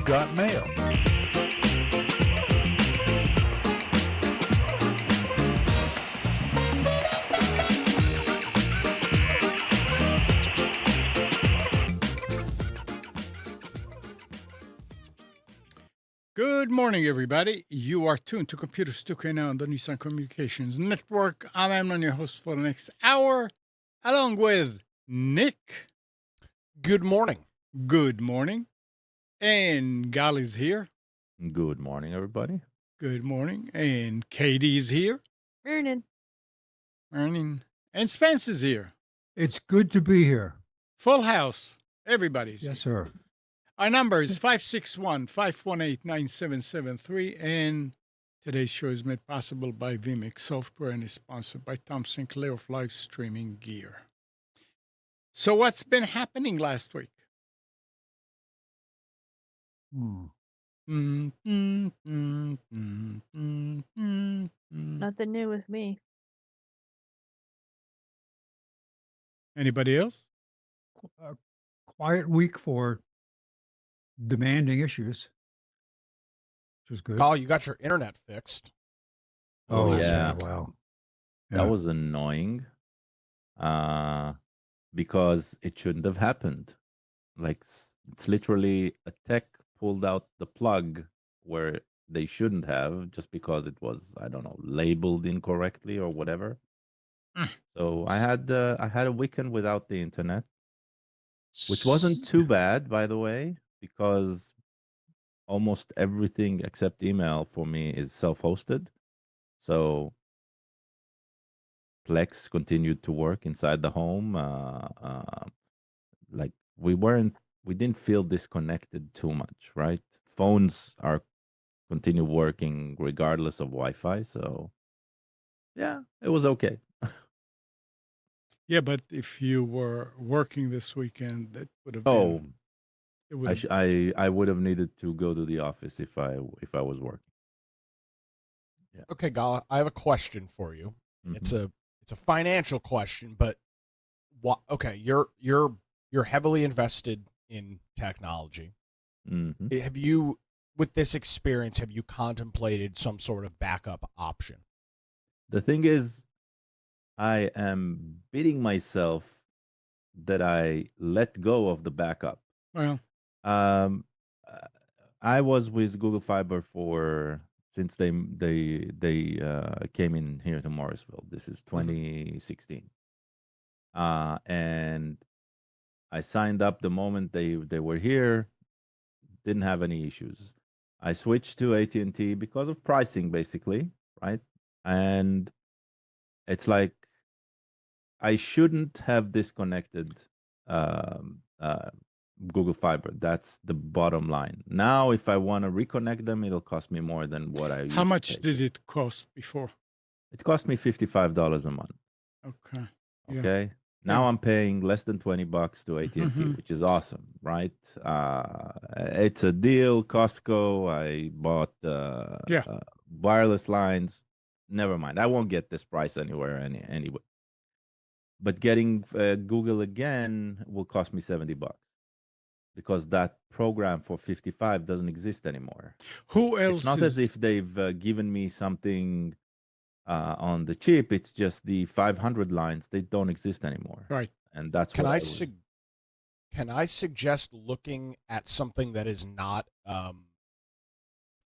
got mail. Good morning, everybody. You are tuned to Computers 2K now on the Nissan Communications Network. I'm Amnon, your host for the next hour, along with Nick. Good morning. Good morning. And Gali's here. Good morning, everybody. Good morning. And Katie's here. Morning. Morning. And Spence is here. It's good to be here. Full house. Everybody's Yes, here. sir. Our number is 561-518-9773, and today's show is made possible by vMix Software and is sponsored by Tom Sinclair of Live Streaming Gear. So what's been happening last week? Nothing new with me. Anybody else? Quiet week for demanding issues, which was good. Kyle, you got your internet fixed. Oh, yeah. Wow. That was annoying because it shouldn't have happened. Like, it's literally a tech pulled out the plug where they shouldn't have just because it was, I don't know, labeled incorrectly or whatever. So I had a weekend without the internet, which wasn't too bad, by the way, because almost everything except email for me is self-hosted. So Plex continued to work inside the home. Like we didn't feel disconnected too much, right? Phones are continue working regardless of Wi-Fi. So yeah, it was okay. Yeah, but if you were working this weekend, that would have Oh, been... It would have, I would have needed to go to the office if I was working. Yeah. Okay, Kyle, I have a question for you. Mhm. It's a financial question, but okay, you're heavily invested in technology. Mhm. Have you, with this experience, have you contemplated some sort of backup option? The thing is, I am beating myself that I let go of the backup. well, Um, I was with Google Fiber since they came in here to Morrisville. This is 2016, and I signed up the moment they were here. Didn't have any issues. I switched to AT&T because of pricing, basically, right? And it's like I shouldn't have disconnected Google Fiber. That's the bottom line. Now, if I want to reconnect them, it'll cost me more than what I used how to much pay. did it cost before? It cost me $55 a month. Okay. Yeah. Okay. Now Yeah. I'm paying less than $20 to AT&T, Mhm. which is awesome, right? It's a deal. Costco. I bought Yeah. wireless lines. Never mind. I won't get this price anywhere anyway. But getting Google again will cost me $70 because that program for 55 doesn't exist anymore. Who It's else not is... as if they've given me something on the chip. It's just the 500 lines. They don't exist anymore. Right. And that's Can what I was. can I suggest looking at something that is not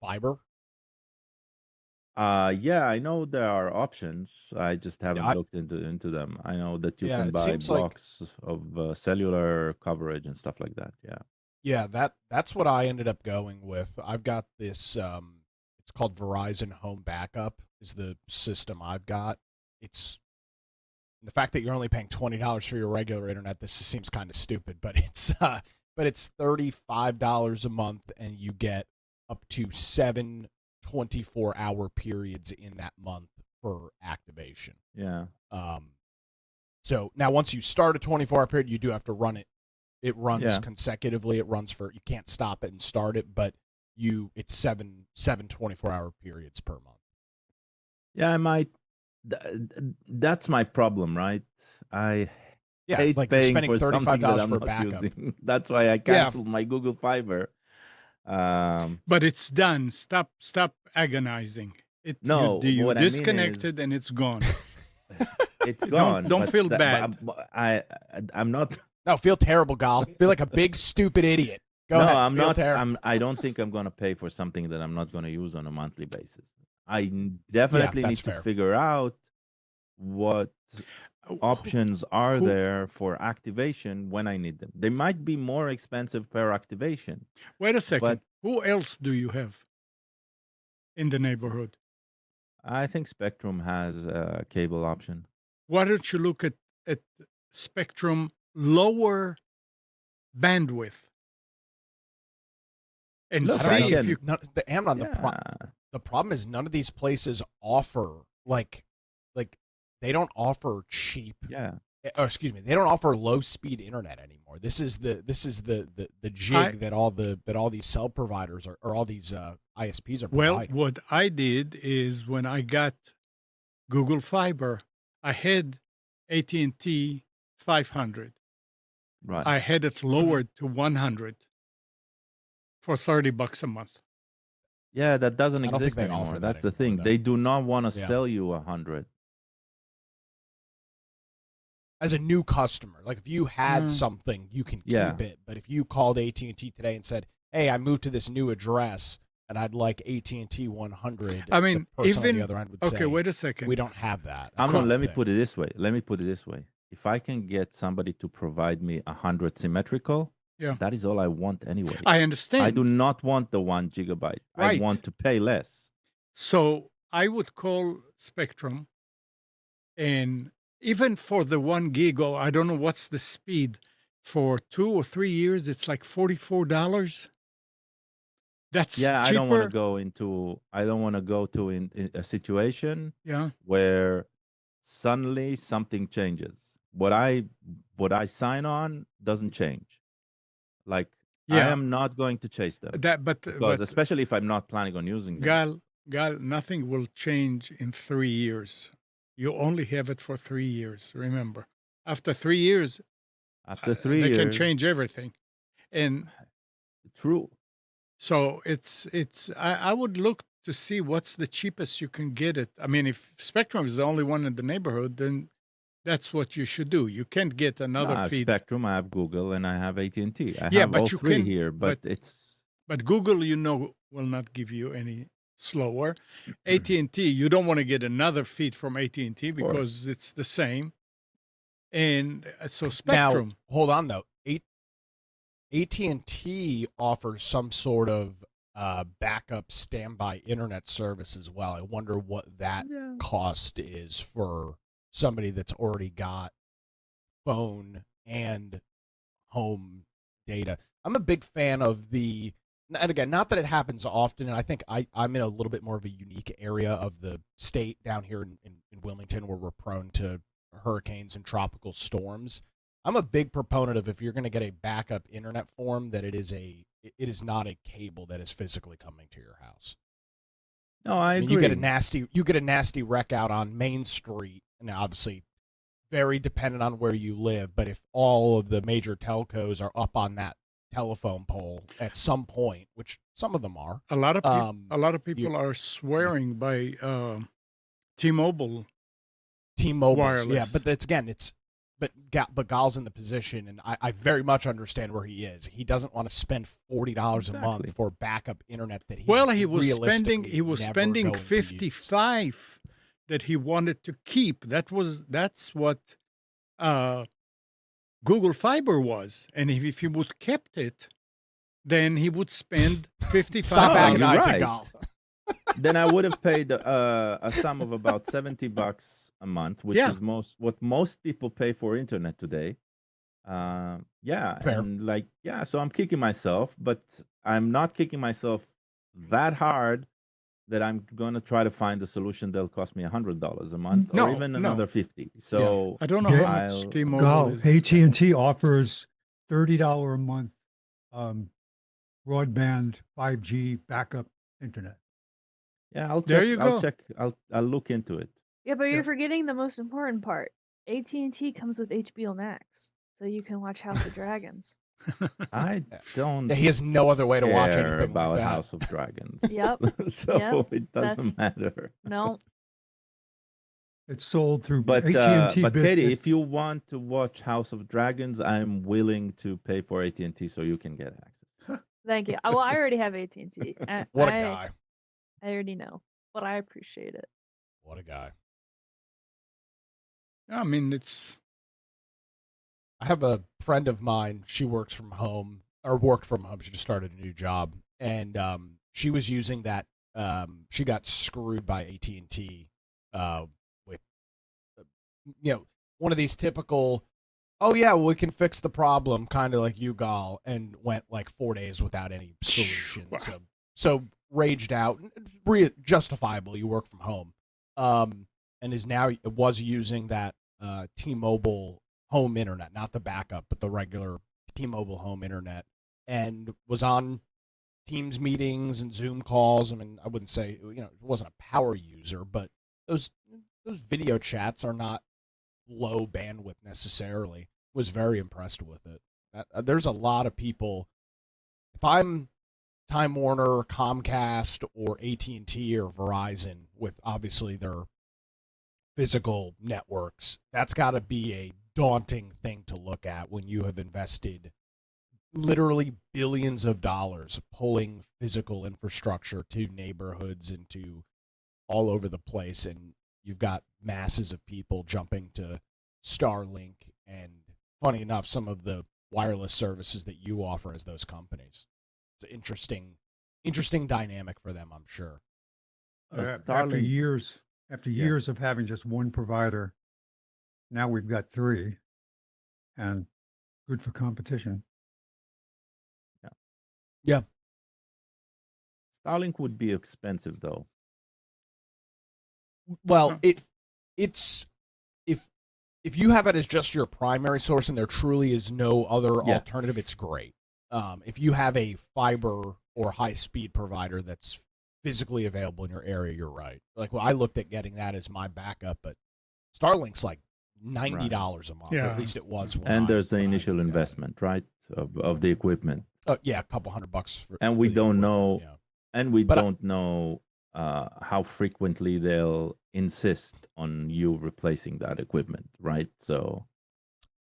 fiber? Yeah, I know there are options. I just haven't I- looked into them. I know that you Yeah, can it buy seems like- blocks of cellular coverage and stuff like that. Yeah. Yeah, that's what I ended up going with. I've got this it's called Verizon Home Backup is the system I've got. It's the fact that you're only paying $20 for your regular internet, this seems kind of stupid, but it's $35 a month and you get up to 7 24-hour periods in that month for activation. Yeah. So now once you start a 24-hour period, you do have to run it. It runs Yeah. consecutively. It runs for, you can't stop it and start it, but it's seven 24-hour periods per month. Yeah, I might. That's my problem, right? I Yeah, hate like you're paying spending for something that $35 I'm for a not backup. using. That's why I canceled my Google Fiber. But it's done. Stop agonizing. No, You what I mean disconnected is and it's gone. it's gone. Don't feel but bad. I'm not. No, feel terrible, Gal. Feel like a big stupid idiot. Go No, ahead. I'm Feel not. terrible. I don't think I'm gonna pay for something that I'm not gonna use on a monthly basis. I Yeah, definitely that's need to fair. figure out what Who- options are who- there for activation when I need them. They might be more expensive per activation. Wait a second. But Who else do you have in the neighborhood? I think Spectrum has a cable option. Why don't you look at Spectrum lower bandwidth and Look, I don't I know. see if can. you. The Amnon, Yeah. the problem is none of these places offer like they don't offer cheap. Yeah. Oh, excuse me, they don't offer low speed internet anymore. This is the jig that all these cell providers are, or all these ISPs are Well, providing. what I did is when I got Google Fiber, I had AT&T 500. Right. I had it lowered to 100 for $30 a month. Yeah, that doesn't I don't think exist they anymore. offer that That's the anymore, thing. though. They do not want to Yeah. sell you 100. As a new customer, like if you had Mm. something, you can Yeah. keep it. But if you called AT&T today and said, "Hey, I moved to this new address and I'd like AT&T 100," I mean, the person on even the other end would okay. say, Wait a second. "We don't have that." That's Amnon, not let the me thing. put it this way. If I can get somebody to provide me 100 symmetrical, Yeah. that is all I want anyway. I understand. I do not want the 1 gigabyte. I Right. want to pay less. So I would call Spectrum, and even for the 1 gig, or I don't know what's the speed, for 2 or 3 years, it's like $44. That's Yeah, I don't want to cheaper. go into. I don't want to go to in a situation Yeah. where suddenly something changes. What I sign on doesn't change. Like I Yeah. am not going to chase them because, But especially if I'm not planning on using them. Gal, nothing will change in 3 years. You only have it for 3 years, remember. After 3 years, After 3 they years, can change everything. And true. so I would look to see what's the cheapest you can get it. I mean, if Spectrum is the only one in the neighborhood, then that's what you should do. You can't get No, another I have feed. Spectrum, I have Google, and I have AT&T. I Yeah, have all but you three can here, but it's but Google, will not give you any slower. AT&T, you don't want to get another feed from AT&T of course. because it's the same. And so Now, Spectrum, hold on though. AT&T offers some sort of backup standby internet service as well. I wonder what that Yeah. cost is for somebody that's already got phone and home data. I'm a big fan of and again, not that it happens often, and I think I'm in a little bit more of a unique area of the state down here in Wilmington where we're prone to hurricanes and tropical storms. I'm a big proponent of, if you're going to get a backup internet form, that it is not a cable that is physically coming to your house. No, I mean, agree. you get a nasty wreck out on Main Street, and obviously very dependent on where you live, but if all of the major telcos are up on that telephone pole at some point, which some of them are, a lot of people are swearing by T-Mobile T-Mobile's, yeah, wireless. but that's again, but Gal's in the position, and I very much understand where he is. He doesn't want to spend $40 a month Exactly. for backup internet that he's Well, he was spending realistically never going to use. 55 that he wanted to keep. That's what Google Fiber was, and if he would kept it, then he would spend 55. Stop No, you're agonizing, right. Gal. Then I would have paid a sum of about $70 a month, which Yeah. is what most people pay for internet today. Yeah, Fair. and so I'm kicking myself, but I'm not kicking myself that hard that I'm gonna try to find a solution that'll cost me $100 a month, No, or even no. another 50. So I don't know Yeah. how much I'll- T-Mobile Gal, is. AT&T offers $30 a month broadband 5G backup internet. yeah, I'll There check. you I'll go. check. I'll look into it. Yeah, but Yeah. you're forgetting the most important part. AT&T comes with HBO Max, so you can watch House of Dragons. I don't Yeah, he has no other way to watch care anything like about that. House of Dragons. Yep. So Yep. it doesn't matter. No. It's sold through But AT&T but Katie, business. if you want to watch House of Dragons, I'm willing to pay for AT&T so you can get access. Thank you. Well, I already have AT&T. What a guy. I already know, but I appreciate it. What a guy. I mean, it's I have a friend of mine. She works from home or worked from home. She just started a new job, and she was using that. She got screwed by AT&T with one of these typical. Oh yeah, well, we can fix the problem, kind of like you, Gal, and went like 4 days without any solution. Wow. So raged out, justifiable. You work from home, and was using that T-Mobile home internet, not the backup, but the regular T-Mobile home internet, and was on Teams meetings and Zoom calls. I mean, I wouldn't say it wasn't a power user, but those video chats are not low bandwidth necessarily. Was very impressed with it. There's a lot of people. If I'm Time Warner, Comcast, or AT&T or Verizon, with obviously their physical networks, that's got to be a daunting thing to look at when you have invested literally billions of dollars pulling physical infrastructure to neighborhoods and to all over the place, and you've got masses of people jumping to Starlink and, funny enough, some of the wireless services that you offer as those companies. It's an interesting dynamic for them, I'm sure. After Starlink, years Yeah. years of having just one provider, now we've got three, and good for competition. Starlink would be expensive though. Well, Huh. it's if you have it as just your primary source and there truly is no other Yeah. alternative, it's great. If you have a fiber or high speed provider that's physically available in your area, you're right. Like, well, I looked at getting that as my backup, but Starlink's like $90 a month, or Yeah. at least it was. And there's the when I initial looked at it. investment, right, of the equipment. Oh yeah, a couple $100 for. And we for the don't equipment, know, yeah. and we But don't know how frequently they'll insist on you replacing that equipment, right? So,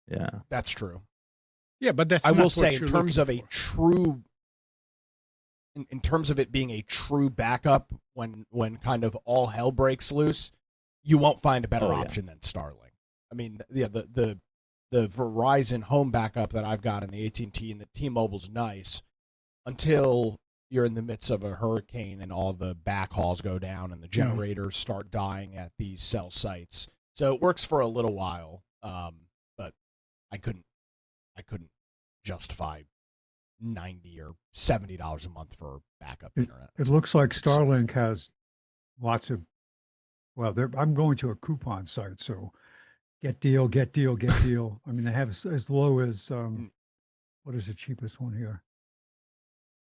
yeah. That's true. yeah, but that's I not will say, what in you're terms looking of a for. true, in terms of it being a true backup, when kind of all hell breaks loose, you won't find a better Oh, yeah. option than Starlink. I mean, yeah, the Verizon home backup that I've got, and the AT&T and the T-Mobile's nice until you're in the midst of a hurricane and all the backhauls go down and the generators start dying at these cell sites. So it works for a little while, but I couldn't justify $90 or $70 a month for backup internet. It looks like Starlink has lots of, well, I'm going to a coupon site, so get deal, get deal, get deal. I mean, they have as low as, what is the cheapest one here?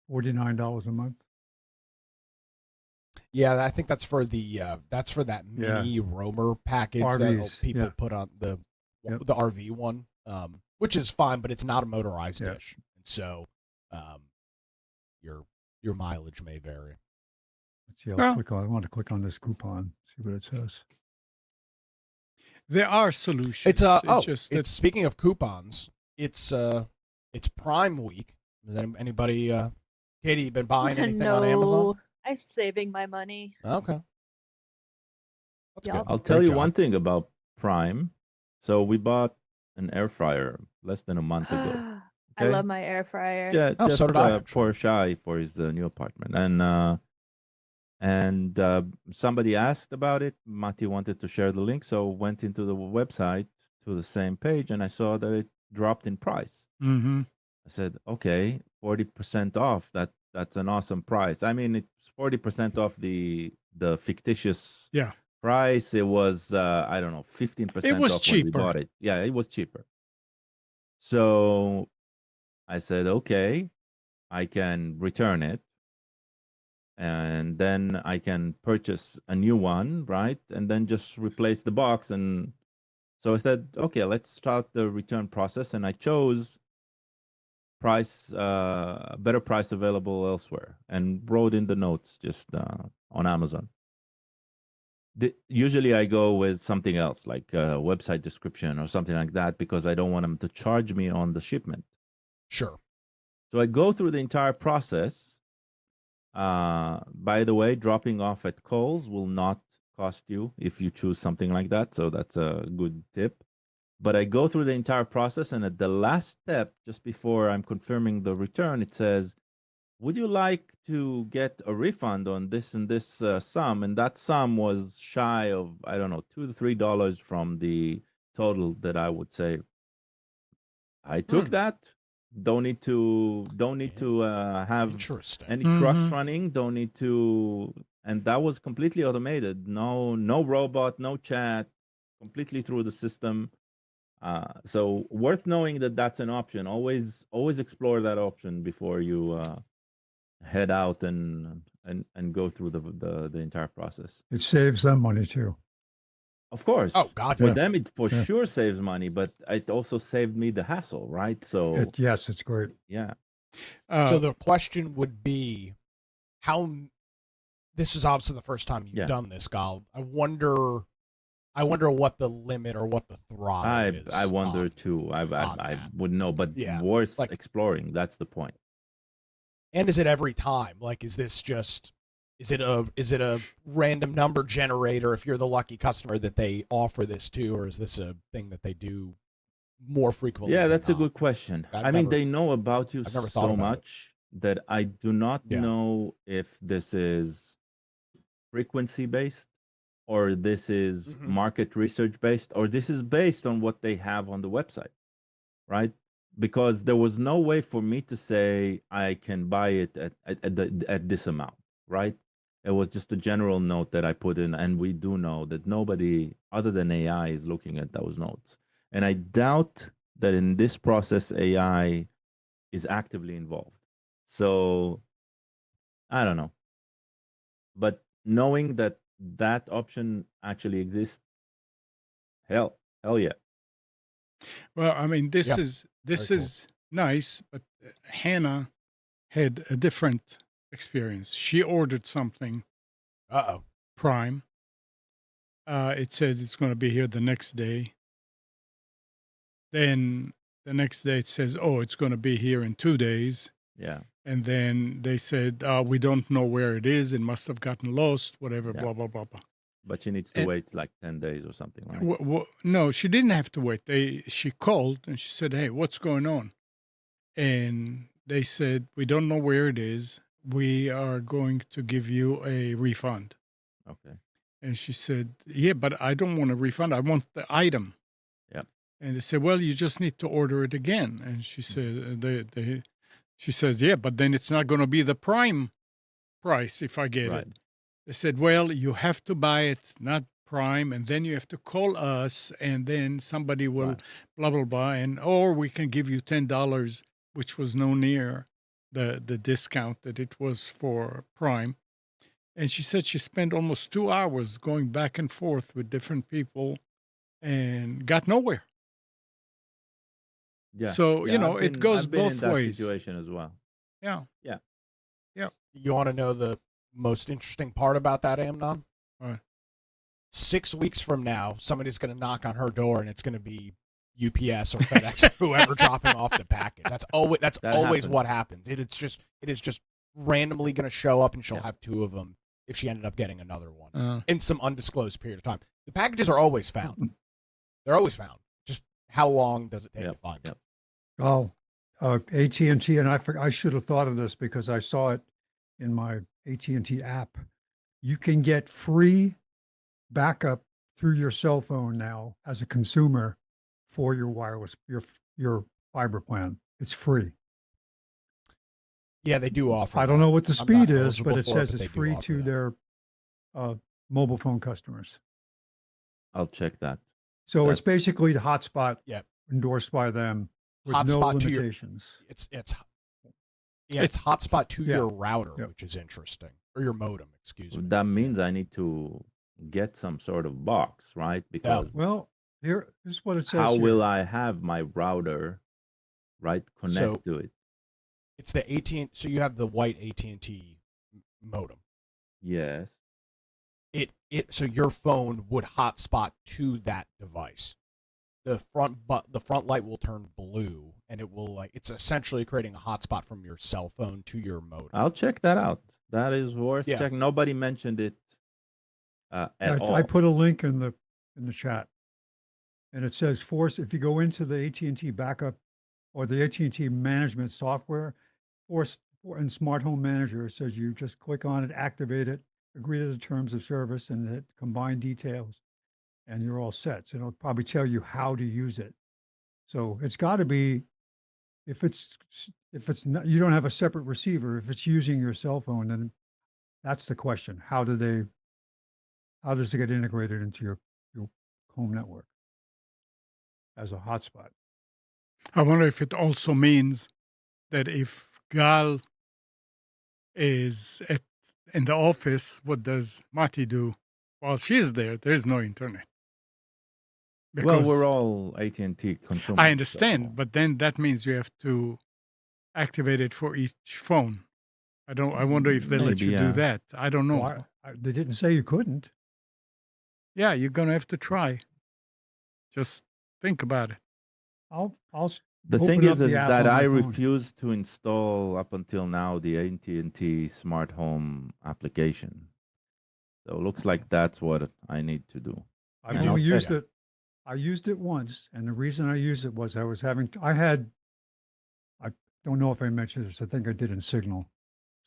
$49 a month. Yeah, I think that's for that Yeah. mini roamer package that RVs, people yeah. put on the Yep. RV one, which is fine, but it's not a motorized Yeah. dish, and so your mileage may vary. Let's see, Well- I want to click on this coupon, see what it says. There are solutions. It's just just it's speaking of coupons, it's Prime Week. Has anybody Katie, you been buying anything on Amazon? No, I'm saving my money. Okay. That's Yup. good. I'll tell Great you job. one thing about Prime. So we bought an air fryer less than a month ago. I Okay? love my air fryer. Oh, Just so did I, actually. for Shai for his new apartment, and somebody asked about it. Mati wanted to share the link, so went into the website to the same page, and I saw that it dropped in price. Mm-hmm. I said, okay, 40% off. That's an awesome price. I mean, it's 40% off the fictitious Yeah. price. It was I don't know, 15% It was off when we cheaper. bought it. Yeah, it was cheaper. So I said, okay, I can return it, and then I can purchase a new one, right? And then just replace the box. And so I said, okay, let's start the return process. And I chose better price available elsewhere, and wrote in the notes just on Amazon. Usually I go with something else, like a website description or something like that, because I don't want them to charge me on the shipment. Sure. So I go through the entire process. By the way, dropping off at Kohl's will not cost you if you choose something like that. So that's a good tip. But I go through the entire process, and at the last step, just before I'm confirming the return, it says, would you like to get a refund on this and this sum? And that sum was shy of, I don't know, $2 to $3 from the total that I would save. I took that. Don't need to have Interesting. any trucks running. Don't need to, and that was completely automated. No robot, no chat, completely through the system. So worth knowing that that's an option. Always explore that option before you head out and go through the entire process. It saves them money too. Of course. Oh, God, For yeah. them, it for Yeah. sure saves money, but it also saved me the hassle, right? So Yes, it's great. yeah. So the question would be, how? This is obviously the first time you've done this, Gal. I wonder what the limit or what the throttle is. I wonder too. I wouldn't know, but worth exploring. That's the point. And is it every time? Like, is this just? Is it a random number generator if you're the lucky customer that they offer this to, or is this a thing that they do more frequently? Yeah, that's a good question. I mean, they know about you so much that I do not know if this is frequency based, or this is market research based, or this is based on what they have on the website, right? Because there was no way for me to say I can buy it at this amount, right? It was just a general note that I put in, and we do know that nobody other than AI is looking at those notes. And I doubt that in this process AI is actively involved. So I don't know. But knowing that that option actually exists, hell yeah. Well, I mean, this Yeah. is Very cool. nice, but Hannah had a different experience. She ordered something Prime. It said it's going to be here the next day. Then the next day it says, oh, it's going to be here in 2 days. Yeah. And then they said, we don't know where it is. It must have gotten lost, whatever, Yeah. blah, blah, blah, blah. But she needs to wait like 10 days or something, right? No, she didn't have to wait. She called and she said, hey, what's going on? And they said, we don't know where it is. We are going to give you a refund. Okay. And she said, yeah, but I don't want a refund. I want the item. Yeah. And they said, well, you just need to order it again. And she said, she says, yeah, but then it's not going to be the Prime price if I get it. They said, well, you have to buy it, not Prime, and then you have to call us, and then somebody will blah, blah, blah, and or we can give you $10, which was no near the discount that it was for Prime. And she said she spent almost 2 hours going back and forth with different people and got nowhere. Yeah. So, it goes I've been both in that ways. situation as well. Yeah. Yeah. Yeah. You want to know the most interesting part about that, Amnon? What? 6 weeks from now, somebody's going to knock on her door, and it's going to be UPS or FedEx or whoever dropping off the package. That's always happens. what happens. It is just randomly going to show up, and she'll have 2 of them if she ended up getting another one in some undisclosed period of time. The packages are always found. They're always found. Just how long does it take to find them? Oh, AT&T, and I should have thought of this because I saw it in my AT&T app. You can get free backup through your cell phone now as a consumer for your wireless, your fiber plan. It's free. Yeah, they do offer. I don't know what the I'm not speed is, eligible but it for says but it's they do free offer to that. their mobile phone customers. I'll check that. So it's basically the hotspot endorsed by them with no Hotspot to limitations. It's hotspot to your router, which is interesting, or your modem, excuse me. That means I need to get some sort of box, right? Because well, this is what it says. how here. will I have my router, right, connect to it? It's the AT. So you have the white AT&T modem. Yes. So your phone would hotspot to that device. The front light will turn blue, and it will it's essentially creating a hotspot from your cell phone to your modem. I'll check that out. That is worth Yeah. checking. Nobody mentioned it at all. I put a link in the chat, and it says if you go into the AT&T backup or the AT&T management software, in Smart Home Manager, it says you just click on it, activate it, agree to the terms of service, and hit combine details, and you're all set. So it'll probably tell you how to use it. So it's got to be, if it's not, you don't have a separate receiver, if it's using your cell phone, then that's the question. How does it get integrated into your home network as a hotspot? I wonder if it also means that if Gal is in the office, what does Mati do while she's there? There's no internet. Well, we're all AT&T consumers. I understand, so- but then that means you have to activate it for each phone. I wonder if they let Maybe, you do yeah. that. I don't know. Well, they didn't say you couldn't. Yeah, you're gonna have to try. Just think about it. I'll The open thing is up the app that on my I phone. refuse to install up until now the AT&T Smart Home application. So it looks like that's what I need to do. I've And only I'll used check. it. I used it once, and the reason I used it was I don't know if I mentioned this. I think I did in Signal.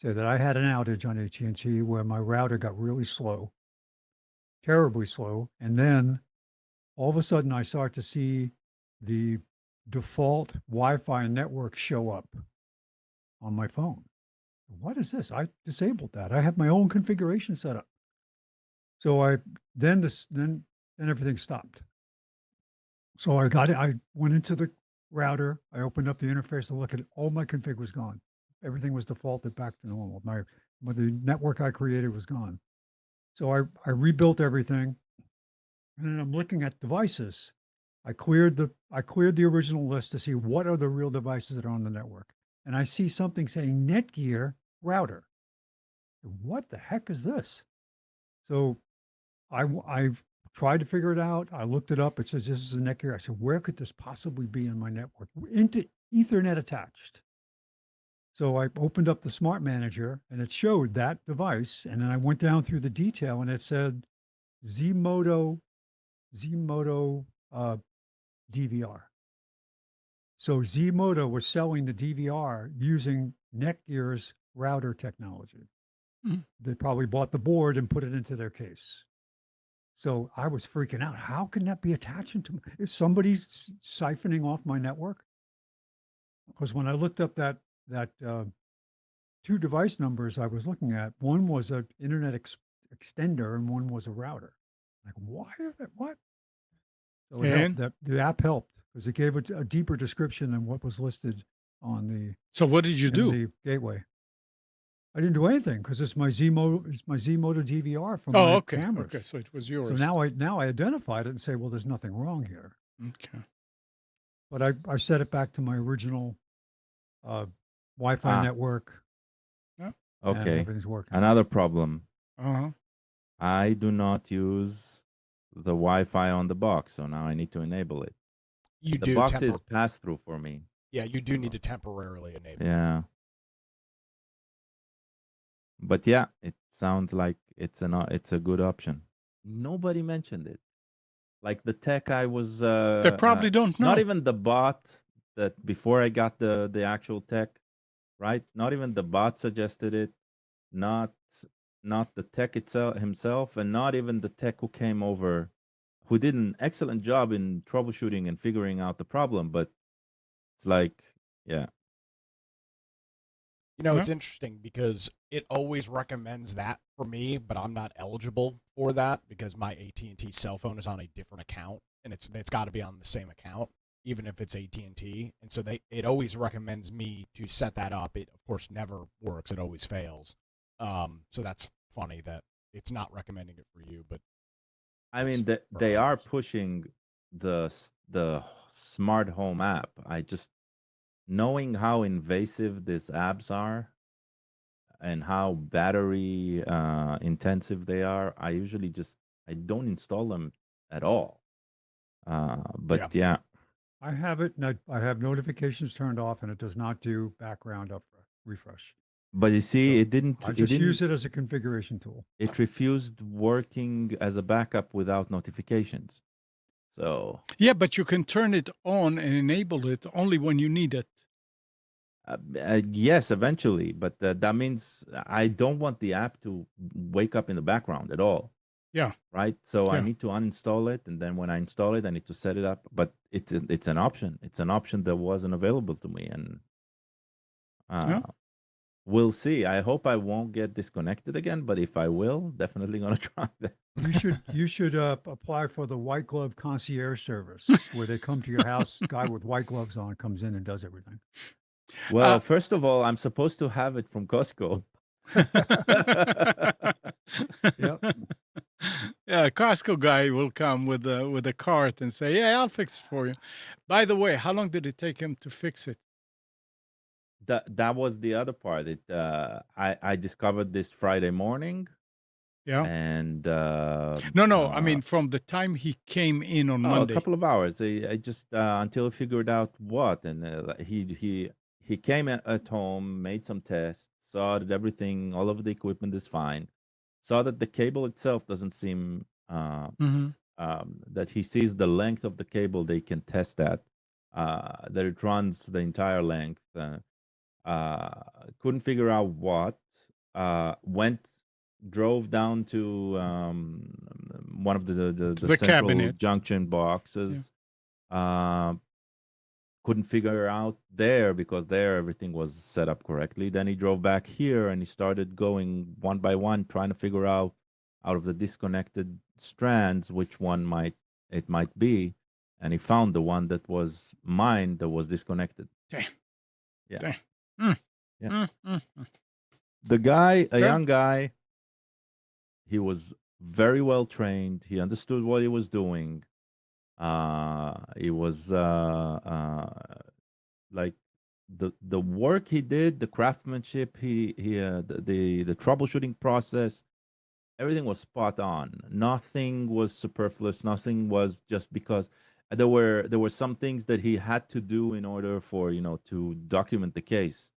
Say that I had an outage on AT&T where my router got really slow, terribly slow, and then all of a sudden I start to see the default Wi-Fi network show up on my phone. What is this? I disabled that. I have my own configuration set up. So then everything stopped. So I went into the router, I opened up the interface to look at it. All my config was gone. Everything was defaulted back to normal. The network I created was gone. So I rebuilt everything. And then I'm looking at devices. I cleared the original list to see what are the real devices that are on the network. And I see something saying Netgear router. What the heck is this? So I've tried to figure it out. I looked it up. It says this is a Netgear. I said, where could this possibly be in my network? Into Ethernet attached. So I opened up the Smart Manager and it showed that device. And then I went down through the detail and it said Zmodo DVR. So Zmodo was selling the DVR using Netgear's router technology. Mm. They probably bought the board and put it into their case. So I was freaking out. How can that be attaching to me? Is somebody siphoning off my network? Because when I looked up that two device numbers I was looking at, one was an internet extender and one was a router. Like, why are that? What? So it helped. And The app helped because it gave a deeper description than what was listed on the so what did you do? the gateway. I didn't do anything because it's my Zmodo DVR from Oh, my okay. cameras. Okay, so it was yours. So now I identified it and say, well, there's nothing wrong here. Okay. But I set it back to my original Wi-Fi network. And Okay. everything's working. Another problem. Uh-huh. I do not use the Wi-Fi on the box, so now I need to enable it. You The do box is pass-through for me. Yeah, you do need to temporarily enable. Yeah. But yeah, it sounds like it's a good option. Nobody mentioned it. Like the tech I was They probably don't know. not even the bot that before I got the actual tech, right? Not even the bot suggested it, not the tech itself himself, and not even the tech who came over, who did an excellent job in troubleshooting and figuring out the problem, but it's like, yeah. You know, Yeah. it's interesting because it always recommends that for me, but I'm not eligible for that because my AT&T cell phone is on a different account, and it's got to be on the same account, even if it's AT&T. And so it always recommends me to set that up. It of course never works; it always fails. So that's funny that it's not recommending it for you. But I mean, they are pushing the smart home app. I just knowing how invasive these apps are and how battery intensive they are, I don't install them at all. But yeah, I have it, and I have notifications turned off, and it does not do background refresh. but you see, So it didn't. I It just didn't. use it as a configuration tool. It refused working as a backup without notifications. So Yeah, but you can turn it on and enable it only when you need it. yes, eventually, but that means I don't want the app to wake up in the background at all. Yeah. Right. So I Yeah. need to uninstall it, and then when I install it, I need to set it up. But it's an option. It's an option that wasn't available to me, and Yeah. we'll see. I hope I won't get disconnected again, but if I will, definitely gonna try that. You should apply for the white glove concierge service, where they come to your house, guy with white gloves on comes in and does everything. Well, first of all, I'm supposed to have it from Costco. Yep. Yeah, a Costco guy will come with a cart and say, "Yeah, I'll fix it for you." By the way, how long did it take him to fix it? That was the other part. I discovered this Friday morning, Yeah. and No. I mean, from the time he came in on a Monday. couple of hours. I just until I figured out what, and he came at home, made some tests, saw that everything, all of the equipment is fine, saw that the cable itself doesn't seem Mhm. that he sees the length of the cable. They can test that it runs the entire length. Couldn't figure out what. Drove down to one of the The central cabinet. junction boxes. Couldn't figure out there because there everything was set up correctly. Then he drove back here and he started going one by one, trying to figure out of the disconnected strands which one it might be, and he found the one that was mine that was disconnected. Damn. Yeah. Damn. Mm. Yeah. Mm. The guy, a Yeah. young guy, he was very well trained. He understood what he was doing. He was like the work he did, the craftsmanship, the troubleshooting process, everything was spot on. Nothing was superfluous. Nothing was just because there were some things that he had to do in order for to document the case.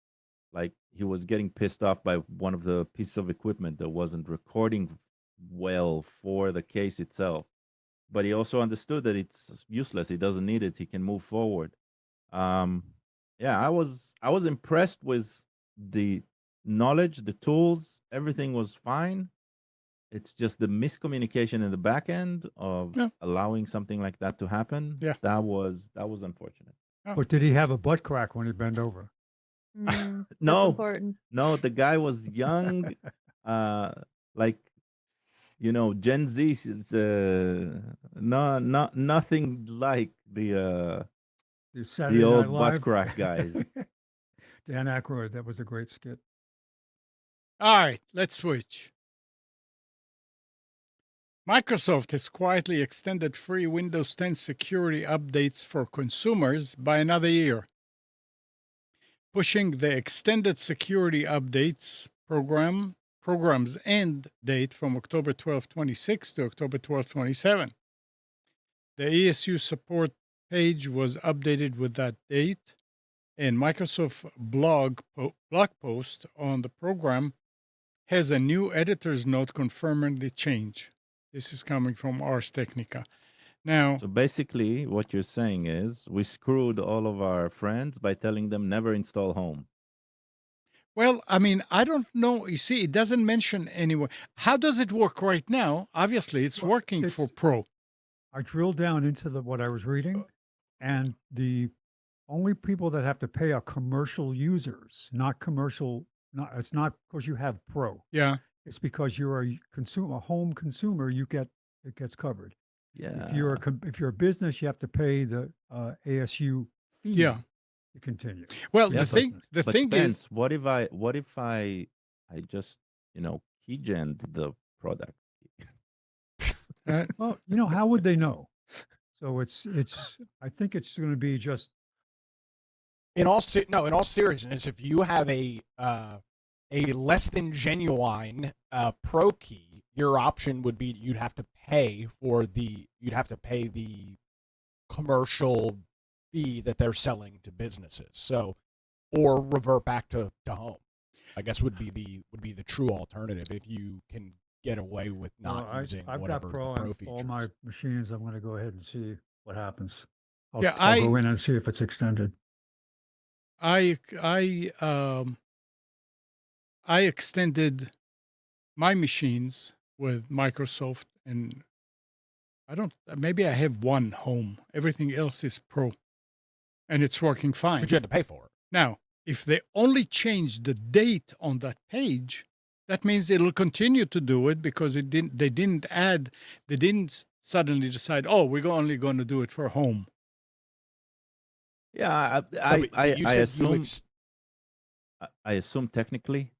Like he was getting pissed off by one of the pieces of equipment that wasn't recording well for the case itself. But he also understood that it's useless. He doesn't need it. He can move forward. Um, yeah, I was impressed with the knowledge, the tools. Everything was fine. It's just the miscommunication in the back end of Yeah. allowing something like that to happen. Yeah. That was unfortunate. But did he have a butt crack when he bent over? That's No, important. no, the guy was young, like Gen Z is nothing like the Saturday Night old butt Live crack guys. Dan Aykroyd, that was a great skit. All right, let's switch. Microsoft has quietly extended free Windows 10 security updates for consumers by another year, pushing the extended security updates program's end date from October 12, 26 to October 12, 27. The ESU support page was updated with that date, and Microsoft blog post on the program has a new editor's note confirming the change. This is coming from Ars Technica. Now, So basically, what you're saying is we screwed all of our friends by telling them never install Home. well, I mean, I don't know. You see, it doesn't mention anywhere. How does it work right now? Obviously, it's Well, working for Pro. I drilled down into what I was reading, and the only people that have to pay are commercial users, not commercial. It's not because you have Pro. Yeah. It's because you're a home consumer. It gets covered. Yeah. If you're a business, you have to pay the ASU fee. Yeah. To continue. Well, Yeah, the but thing Spence, is, what if I just keygened the product? Well, how would they know? So I think it's going to be just In all seriousness, if you have a less than genuine pro key, your option would be you'd have to pay the commercial fee that they're selling to businesses. So, or revert back to home. I guess would be the true alternative if you can get away with not using I've whatever got Pro the Pro on features. all my machines. I'm going to go ahead and see what happens. I'll, Yeah, I'll go in and see if it's extended. I extended my machines with Microsoft, and maybe I have one home. Everything else is Pro, and it's working fine. But you had to pay for it. Now, if they only change the date on that page, that means it'll continue to do it because they didn't suddenly decide, oh, we're only going to do it for home. Yeah, But you I said assume I assume technically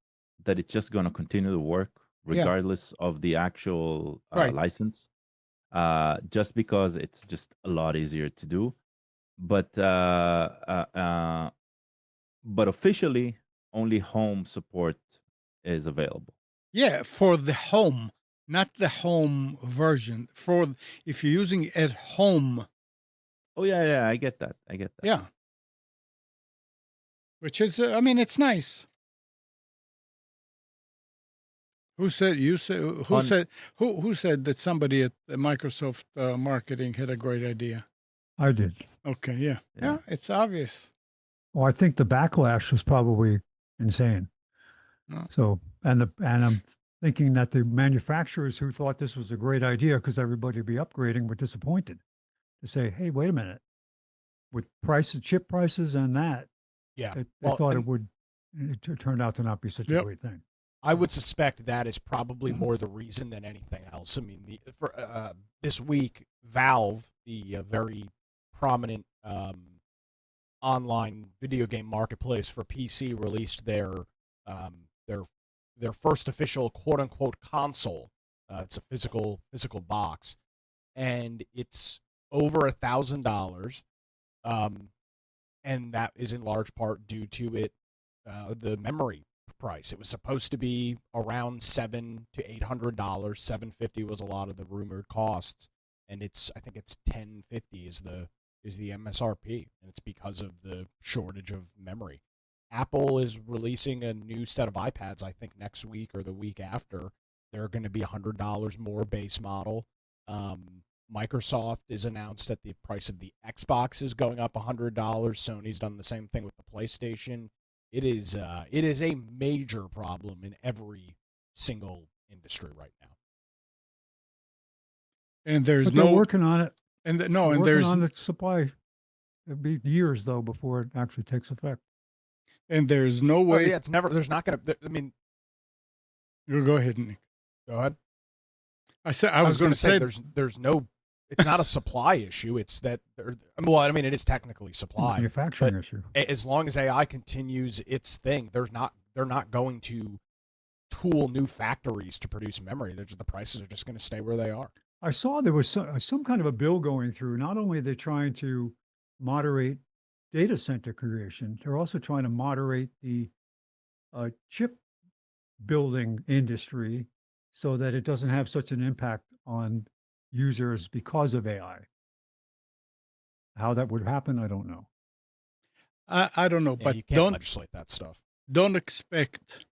that it's just going to continue to work Yeah. regardless of the actual Right. license, just because it's just a lot easier to do. But officially, only home support is available. Yeah, for the home, not the home version. For if you're using it at home, Oh yeah, I get that. I get that. yeah. Which is, I mean, it's nice. Who said you said who On- said who said that somebody at Microsoft marketing had a great idea? I did. Okay, yeah, Yeah. it's obvious. Well, I think the backlash was probably insane. No. So, and I'm thinking that the manufacturers who thought this was a great idea because everybody would be upgrading were disappointed to say, hey, wait a minute, with chip prices and that, Yeah. they thought it turned out to not be such a Yep. great thing. I would suspect that is probably more the reason than anything else. I mean, this week, Valve, the very prominent online video game marketplace for PC, released their first official quote unquote console. It's a physical box, and it's over $1,000. And that is in large part due to the memory price. It was supposed to be around $700 to $800. $750 was a lot of the rumored costs, and I think it's $1,050 is the MSRP, and it's because of the shortage of memory. Apple is releasing a new set of iPads, I think next week or the week after. They're going to be $100 more base model. Microsoft has announced that the price of the Xbox is going up $100. Sony's done the same thing with the PlayStation. It is a major problem in every single industry right now. And there's But they're no working on it. and They're no and working there's on the supply. It'll be years though before it actually takes effect. and there's no Well, way. yeah, it's never. There's not going to. I mean, You go ahead, Nick. go ahead. I was going to say there's no. It's not a supply issue. It's that. Well, I mean, it is technically supply. Manufacturing but issue. As long as AI continues its thing, they're not going to tool new factories to produce memory. The prices are just going to stay where they are. I saw there was some kind of a bill going through. Not only are they trying to moderate data center creation, they're also trying to moderate the chip building industry so that it doesn't have such an impact on users because of AI. How that would happen, I don't know. I don't know, Yeah, but you can't legislate that stuff. don't expect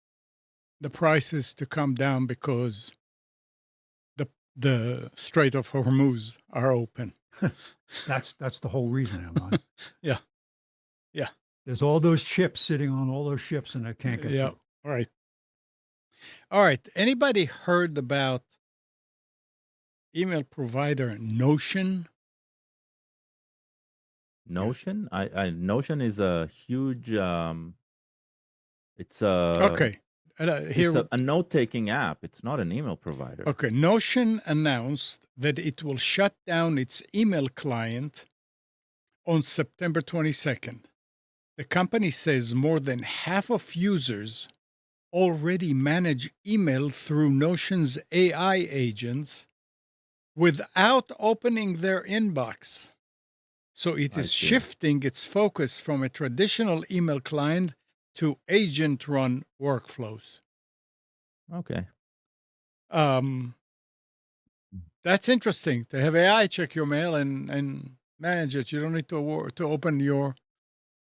the prices to come down because the Strait of Hormuz are open. That's the whole reason, Amnon. Yeah. There's all those chips sitting on all those ships and it can't get Yeah. through. All right. Anybody heard about email provider Notion? Notion, Notion is a huge. It's a Okay. it's a note-taking app. It's not an email provider. Okay. Notion announced that it will shut down its email client on September 22nd. The company says more than half of users already manage email through Notion's AI agents without opening their inbox. So it I is see. shifting its focus from a traditional email client to agent-run workflows. Okay. That's interesting to have AI check your mail and manage it. You don't need to open your.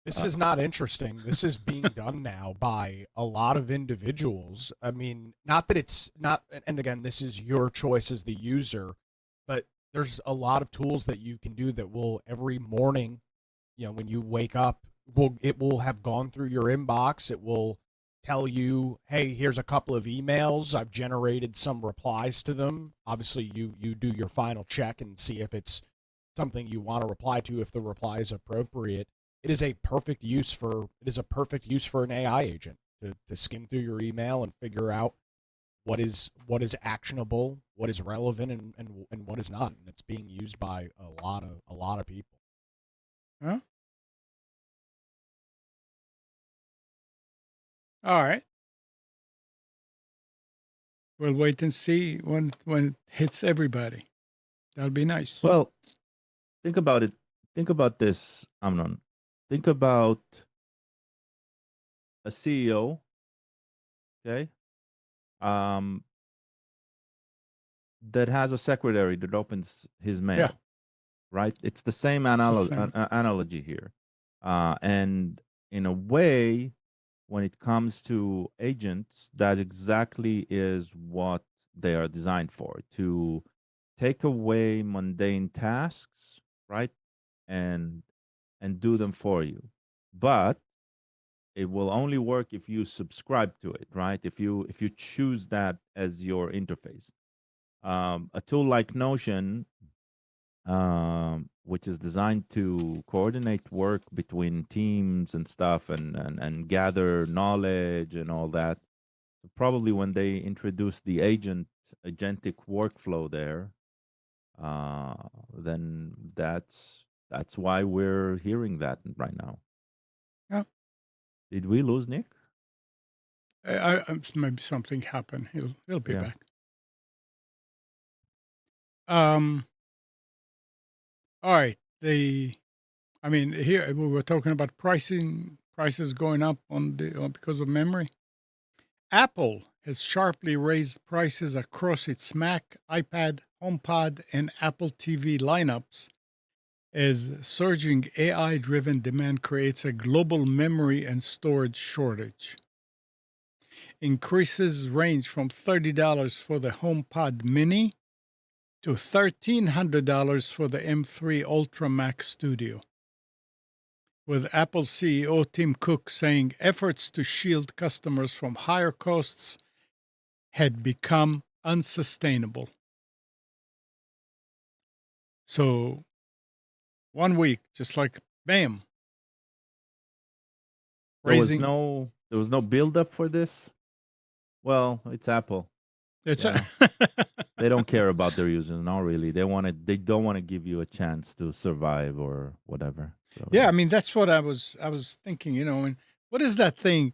This is not interesting. This is being done now by a lot of individuals. I mean, not that it's not, and again, this is your choice as the user, but there's a lot of tools that you can do that will every morning, when you wake up, it will have gone through your inbox. It will tell you, hey, here's a couple of emails. I've generated some replies to them. Obviously, you do your final check and see if it's something you want to reply to, if the reply is appropriate. It is a perfect use for an AI agent to skim through your email and figure out what is actionable, what is relevant, and what is not. And it's being used by a lot of people. Huh? All right. We'll wait and see when it hits everybody. That'll be nice. Well, think about it. Think about this, Amnon. Think about a CEO, okay, um, that has a secretary that opens his mail, Yeah. right? It's the same It's the same. analogy here. And in a way, when it comes to agents, that exactly is what they are designed for, to take away mundane tasks, right? And do them for you. But it will only work if you subscribe to it, right? If you choose that as your interface. A tool like Notion, which is designed to coordinate work between teams and stuff, and gather knowledge and all that. Probably when they introduce the agentic workflow there, then that's why we're hearing that right now. Yeah. Did we lose Nick? Maybe something happened. He'll be Yeah. back. All right. Here we were talking about prices going up because of memory. Apple has sharply raised prices across its Mac, iPad, HomePod, and Apple TV lineups as surging AI-driven demand creates a global memory and storage shortage. Increases range from $30 for the HomePod Mini to $1,300 for the M3 Ultra Max Studio, with Apple CEO Tim Cook saying efforts to shield customers from higher costs had become unsustainable. So, 1 week, just like bam, There was raising. no build up for this. Well, it's Apple. It's Yeah. They don't care about their users, not really. They don't want to give you a chance to survive or whatever. So yeah. I mean, that's what I was thinking. And what is that thing?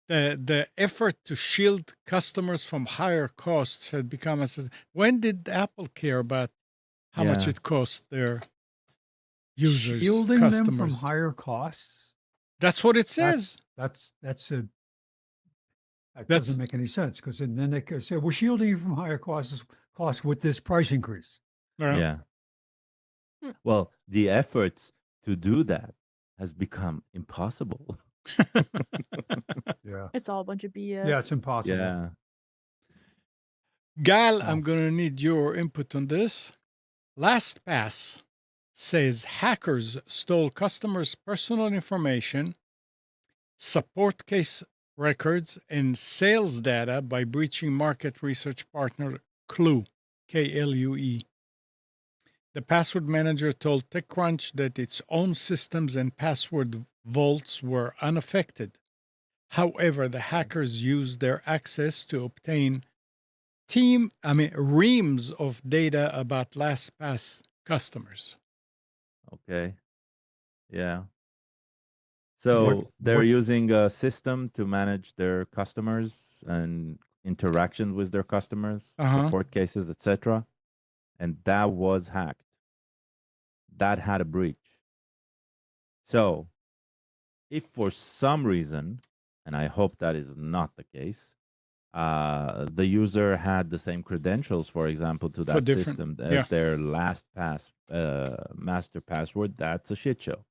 The effort to shield customers from higher costs had become when did Apple care about how much Yeah. it cost their users, Shielding them from customers? higher costs. That's what it says. That doesn't That's make any sense, because then they could say, we're shielding you from higher costs with this price increase. Yeah. Well, the efforts to do that has become impossible. Yeah. It's all a bunch of BS. Yeah, it's impossible. Yeah. Gal, Wow. I'm going to need your input on this. LastPass says hackers stole customers' personal information, support case records, and sales data by breaching market research partner Clue, KLUE. The password manager told TechCrunch that its own systems and password vaults were unaffected. However, the hackers used their access to obtain reams of data about LastPass customers. Okay. Yeah. What- So they're what- using a system to manage their customers and interactions with their customers, Uh-huh. support cases, etc. And that was hacked. that had a breach. So, if for some reason, and I hope that is not the case, the user had the same credentials, for example, to For that different, system yeah. as their LastPass master password, that's a shit show.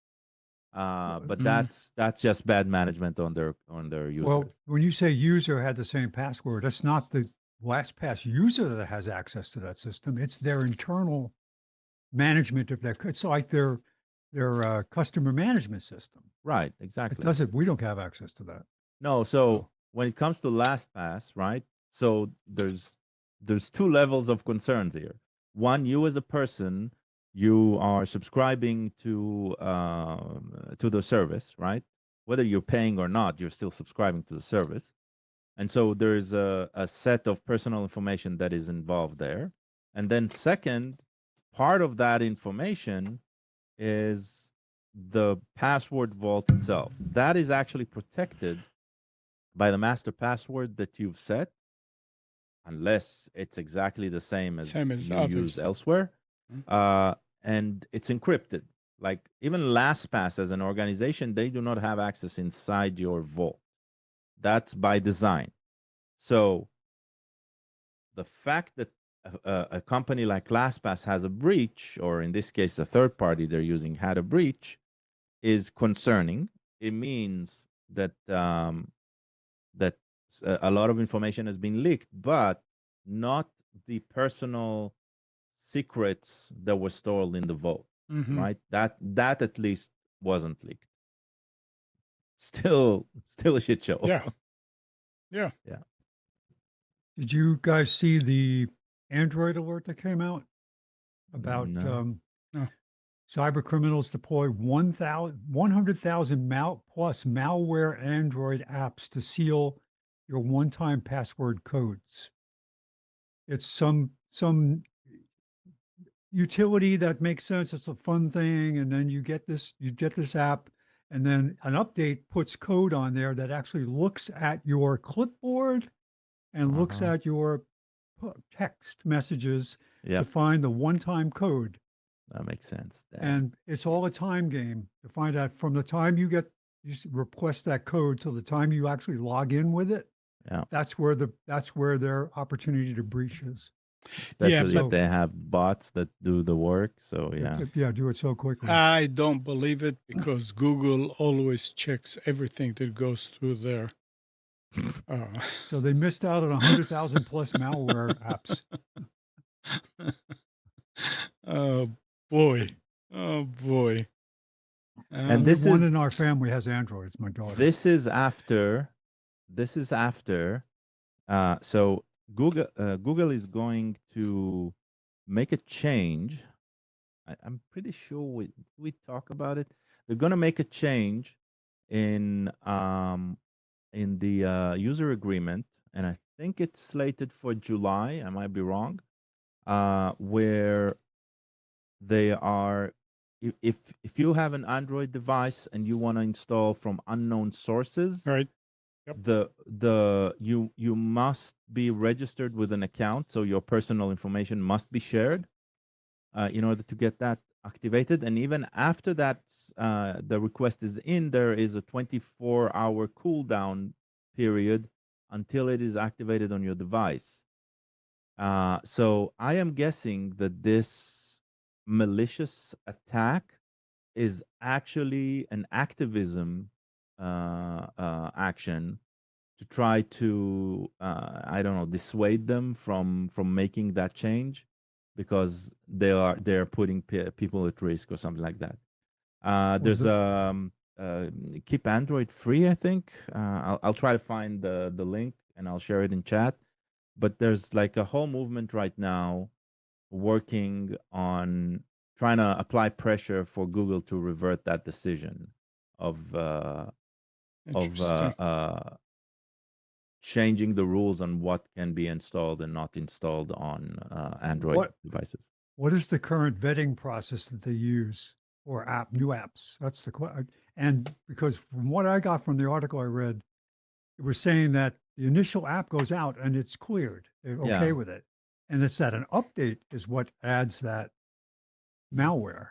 But that's just bad management on their users. Well, when you say user had the same password, that's not the LastPass user that has access to that system. It's their internal management of their, it's like their customer management system. Right, It exactly. doesn't, we don't have access to that. No, so when it comes to LastPass, right? So there's two levels of concerns here. One, you as a person, you are subscribing to the service, right? Whether you're paying or not, you're still subscribing to the service. And so there's a set of personal information that is involved there. And then second, part of that information is the password vault itself. That is actually protected by the master password that you've set, unless it's exactly the same as Same as you use others. elsewhere. Mhm. And it's encrypted. Like even LastPass as an organization, they do not have access inside your vault. That's by design. So the fact that a company like LastPass has a breach, or in this case, the third party they're using had a breach, is concerning. It means that that a lot of information has been leaked, but not the personal secrets that were stored in the vault. Mhm. Right? That at least wasn't leaked. Still a shit show. Yeah. Yeah. Yeah. Did you guys see the Android alert that came out about No. No. cyber criminals deploy 100,000 plus malware Android apps to seal your one-time password codes? It's some utility that makes sense. It's a fun thing, and then you get this app, and then an update puts code on there that actually looks at your clipboard and looks Uh-huh. at your text messages to Yep. find the one-time code. That makes sense. Damn. And it's all a time game to find out from the time you request that code till the time you actually log in with it. Yeah. That's where their opportunity to breach is. Especially but- if they have bots that do the work. So yeah. Yeah, do it so quickly. I don't believe it because Google always checks everything that goes through there. So they missed out on 100,000 plus malware apps. Oh boy. Oh boy. And Only this one is- in our family has Android. It's my daughter. This is after. So Google is going to make a change. I'm pretty sure we talk about it. They're going to make a change in the user agreement, and I think it's slated for July. I might be wrong. Where they are, if you have an Android device and you want to install from unknown sources, Right. Yep. you must be registered with an account, so your personal information must be shared in order to get that activated. And even after that, the request is in, there is a 24-hour cooldown period until it is activated on your device. So I am guessing that this malicious attack is actually an activism action to try to I don't know, dissuade them from making that change, because they're putting people at risk or something like that. There's keep Android free, I think. I'll try to find the link and I'll share it in chat. But there's like a whole movement right now working on trying to apply pressure for Google to revert that decision of Interesting. changing the rules on what can be installed and not installed on Android devices. What is the current vetting process that they use for new apps? That's the question. And because from what I got from the article I read, it was saying that the initial app goes out and it's cleared. They're okay Yeah. with it. And it's that an update is what adds that malware.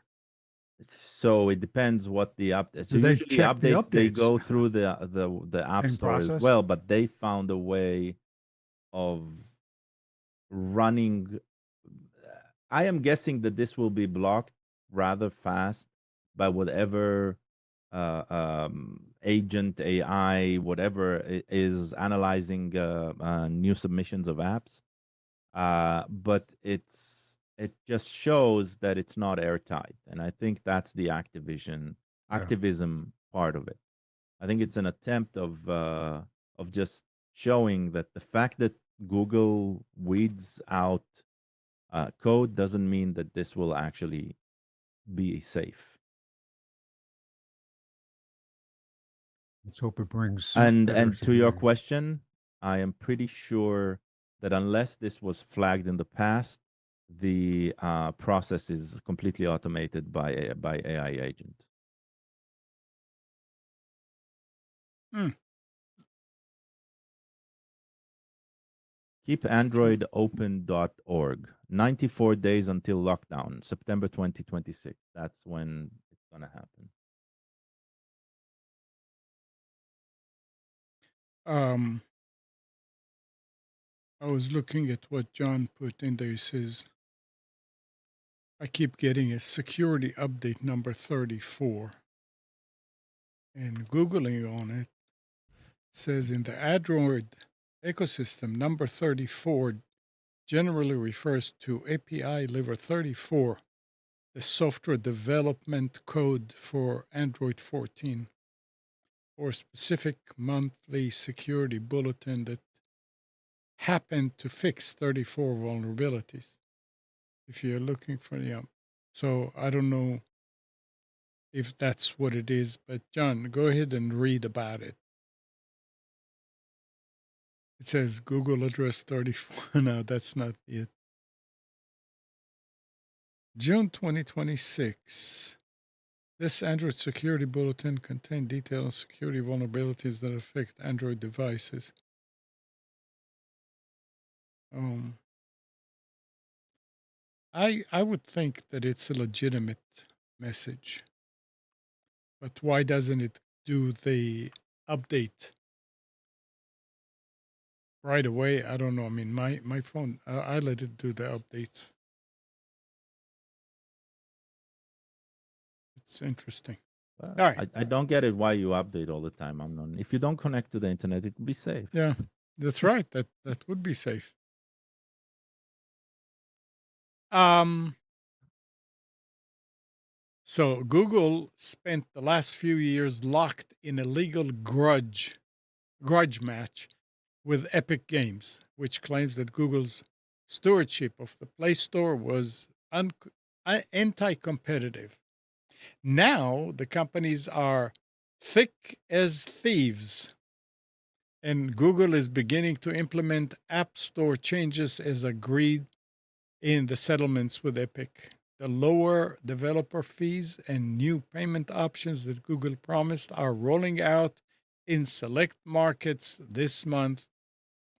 So it depends what the updates. So Do they usually check the updates they updates? go through the app Same store as process? well, but they found a way of running. I am guessing that this will be blocked rather fast by whatever agent AI, whatever is analyzing new submissions of apps. But it just shows that it's not airtight, and I think that's the Yeah. activism part of it. I think it's an attempt of just showing that the fact that Google weeds out code doesn't mean that this will actually be safe. Let's hope it brings And better to your security. question, I am pretty sure that unless this was flagged in the past, the process is completely automated by AI agent. Hmm. KeepAndroidOpen.org. 94 days until lockdown, September 2026. That's when it's going to happen. I was looking at what John put in there. He says, I keep getting a security update number 34. And Googling on it says in the Android ecosystem, number 34 generally refers to API Liver 34, the software development code for Android 14, or specific monthly security bulletin that happened to fix 34 vulnerabilities. If you're looking for so I don't know if that's what it is, but John, go ahead and read about it. It says Google address 34. No, that's not it. June 2026. This Android security bulletin contained detailed security vulnerabilities that affect Android devices. I would think that it's a legitimate message, but why doesn't it do the update right away? I don't know. I mean, my phone, I let it do the updates. It's interesting. All right. I don't get it why you update all the time, Amnon. If you don't connect to the internet, it will be safe. Yeah, that's right. That would be safe. So Google spent the last few years locked in a legal grudge match with Epic Games, which claims that Google's stewardship of the Play Store was anti-competitive. Now the companies are thick as thieves, and Google is beginning to implement App Store changes as agreed in the settlements with Epic. The lower developer fees and new payment options that Google promised are rolling out in select markets this month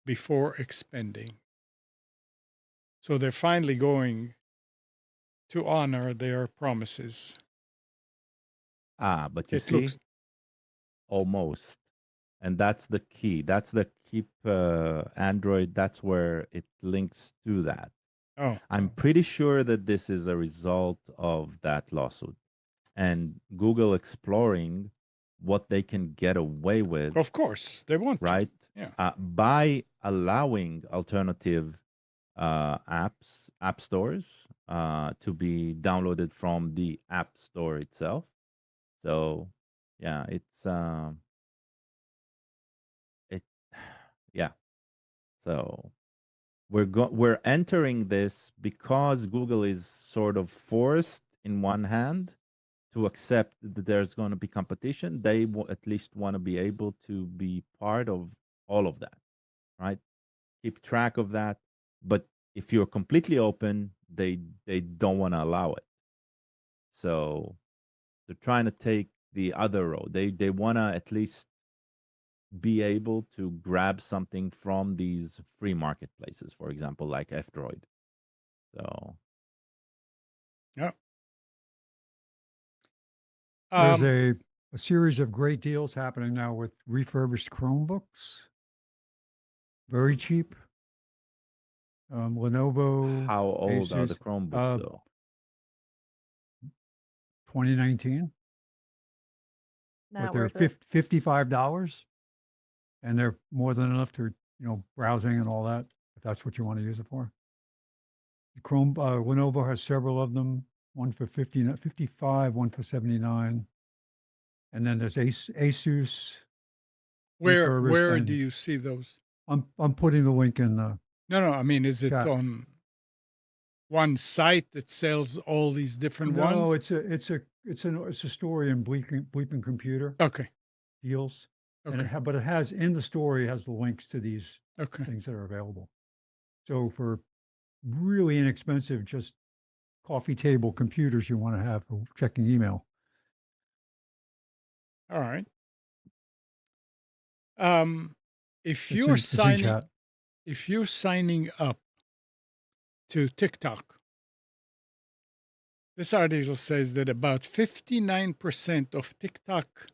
before expanding. So they're finally going to honor their promises. But you It see, looks almost. And that's the key. That's the keep Android. That's where it links to that. oh, I'm pretty sure that this is a result of that lawsuit and Google exploring what they can get away with, of course they want to. right? Yeah. By allowing alternative app stores to be downloaded from the app store itself. So, yeah, it, yeah. So we're entering this because Google is sort of forced in one hand to accept that there's going to be competition. They at least want to be able to be part of all of that, right? Keep track of that. But if you're completely open, they don't want to allow it. So they're trying to take the other road. They want to at least be able to grab something from these free marketplaces, for example, like F-Droid. So Yeah. There's Um, a series of great deals happening now with refurbished Chromebooks, very cheap. Lenovo, How old are the Asus, Chromebooks uh, though? 2019, but Not they're worth it. $55, and they're more than enough to, browsing and all that, if that's what you want to use it for. Lenovo has several of them, one for 55, one for 79. And then there's Asus refurbished, where do and you see those? I'm putting the link in the No, I mean, is it chat. on one site that sells all these different No, ones? it's a story in Bleeping Computer Okay, deals, and okay, but it has in the story has the links to these okay. things that are available. So for really inexpensive, just coffee table computers you want to have for checking email. All right. Um, if It's you're in it's in signing chat. if you're signing up to TikTok, this article says that about 59% of TikTok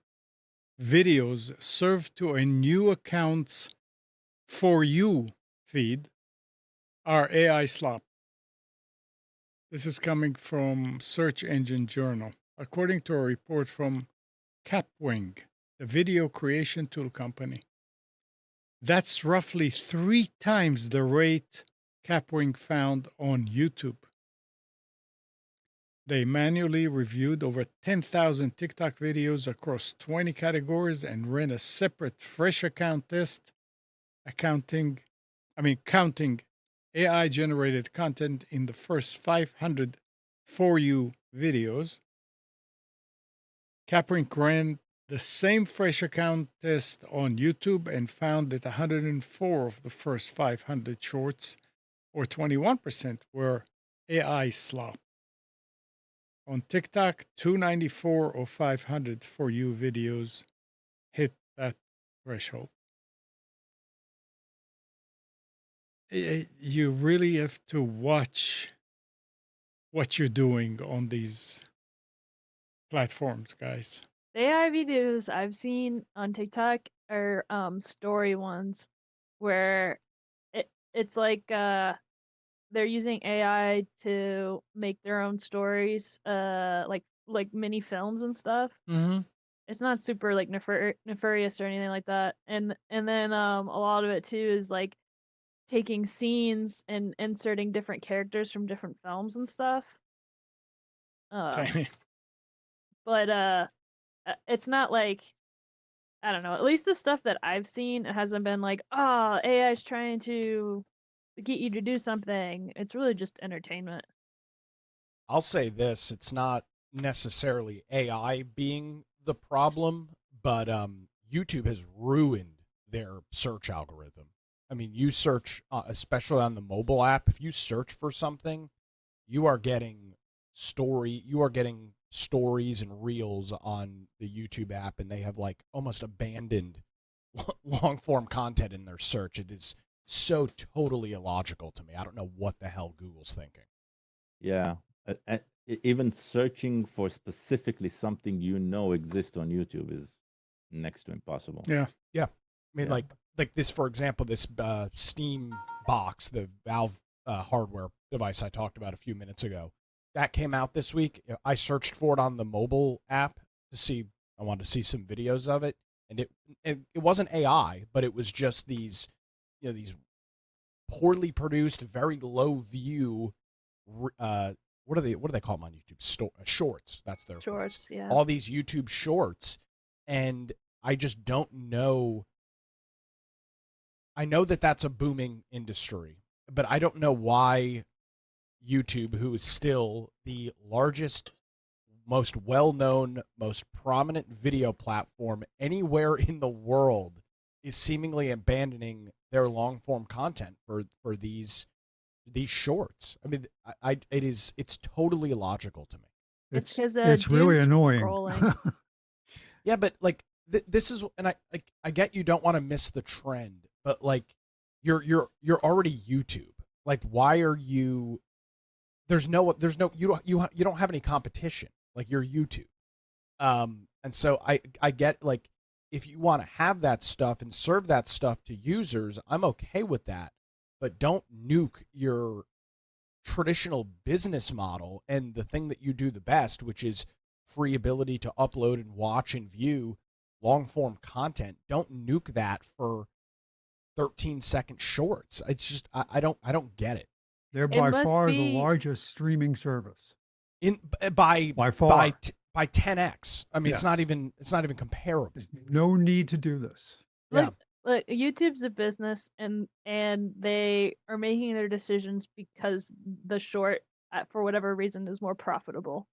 videos served to a new account's For You feed are AI slop. This is coming from Search Engine Journal, according to a report from Capwing, the video creation tool company. That's roughly 3 times the rate Capwing found on YouTube. They manually reviewed over 10,000 TikTok videos across 20 categories and ran a separate fresh account test, counting AI generated content in the first 500 For You videos. Capwing ran the same fresh account test on YouTube and found that 104 of the first 500 shorts, or 21%, were AI slop. On TikTok, 294 or 500 For You videos hit that threshold. You really have to watch what you're doing on these platforms, guys. The AI videos I've seen on TikTok are story ones where it's like they're using AI to make their own stories, like mini films and stuff. Mm-hmm. It's not super like nefarious or anything like that. And then a lot of it too is like taking scenes and inserting different characters from different films and stuff. Um, but it's not like, I don't know. At least the stuff that I've seen, it hasn't been like, oh, AI is trying to get you to do something. It's really just entertainment. I'll say this: it's not necessarily AI being the problem, but YouTube has ruined their search algorithm. I mean, you search, especially on the mobile app, if you search for something, you are getting stories and reels on the YouTube app, and they have like almost abandoned long form content in their search. It is so totally illogical to me. I don't know what the hell Google's thinking. Yeah. Even searching for specifically something exists on YouTube is next to impossible. Yeah. Yeah. I mean, Yeah. like this, for example, this Steam box, the Valve hardware device I talked about a few minutes ago, that came out this week. I searched for it on the mobile app to see. I wanted to see some videos of it, and it wasn't AI, but it was just these poorly produced, very low view. What do they call them on YouTube? Shorts. That's their phrase. Shorts, yeah. All these YouTube shorts, and I just don't know. I know that that's a booming industry, but I don't know why YouTube, who is still the largest, most well-known, most prominent video platform anywhere in the world, is seemingly abandoning their long-form content for these shorts. I mean, it's totally illogical to me. It's because It's really doom annoying. scrolling. Yeah, but like this is, and I get you don't want to miss the trend, but like you're already YouTube. Like, why are you? There's no you don't have any competition. Like, you're YouTube. And so I get, like, if you want to have that stuff and serve that stuff to users, I'm okay with that. But don't nuke your traditional business model and the thing that you do the best, which is free ability to upload and watch and view long form content. Don't nuke that for 13-second shorts. It's just I don't get it. They're It by must far the be largest streaming service. By By far. by 10x. I mean, Yes. it's not even comparable. There's no need to do this. Yeah. like YouTube's a business, and they are making their decisions because the short, for whatever reason, is more profitable.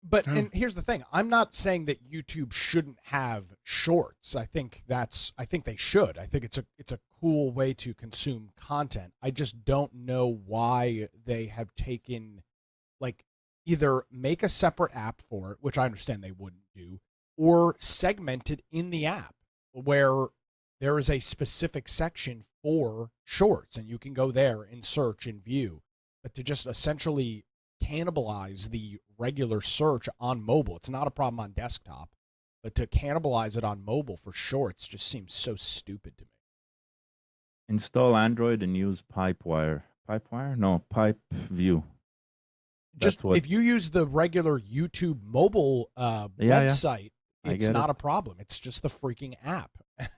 But Oh. and here's the thing. I'm not saying that YouTube shouldn't have shorts. I think they should. I think it's a cool way to consume content. I just don't know why they have taken, like, either make a separate app for it, which I understand they wouldn't do, or segment it in the app where there is a specific section for shorts and you can go there and search and view. But to just essentially cannibalize the regular search on mobile, it's not a problem on desktop, but to cannibalize it on mobile for shorts just seems so stupid to me. Install Android and use Pipewire. Pipewire? No, Pipe View. Just That's what- if you use the regular YouTube mobile Yeah. website, I it's get not it. a problem. It's just the freaking app.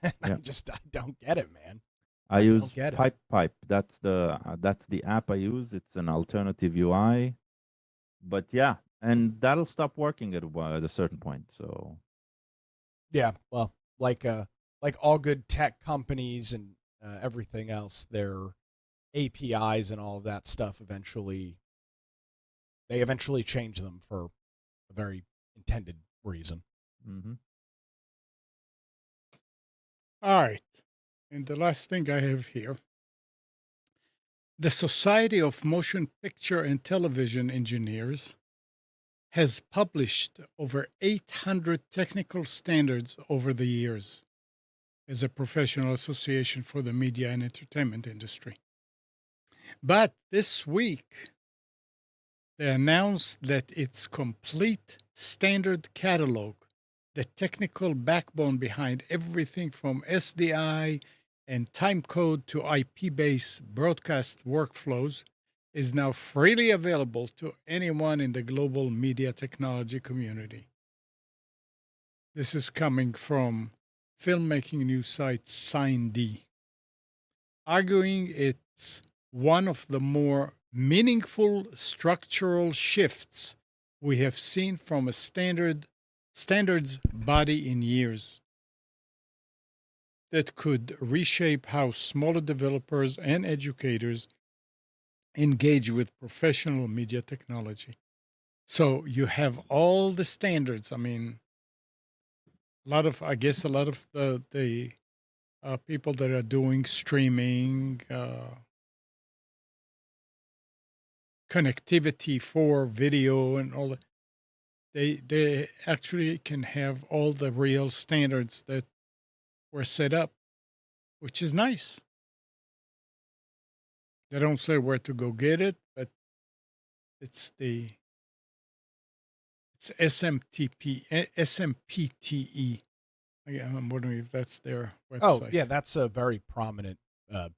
And Yeah. I don't get it, man. I I don't use get it. Pipe. That's the app I use. It's an alternative UI. But yeah, and that'll stop working at a certain point. So Yeah, well, like all good tech companies and everything else, their APIs and all of that stuff eventually change them for a very intended reason. mhm. All right. And the last thing I have here, the Society of Motion Picture and Television Engineers has published over 800 technical standards over the years as a professional association for the media and entertainment industry. But this week, they announced that its complete standard catalog, the technical backbone behind everything from SDI and timecode to IP-based broadcast workflows, is now freely available to anyone in the global media technology community. This is coming from filmmaking news site SignD, arguing it's one of the more meaningful structural shifts we have seen from a standards body in years that could reshape how smaller developers and educators engage with professional media technology. So you have all the standards. I mean, a lot of the people that are doing streaming, connectivity for video and all that, they actually can have all the real standards that were set up, which is nice. They don't say where to go get it, but it's SMPTE. I'm wondering if that's their website. Oh, yeah, that's a very prominent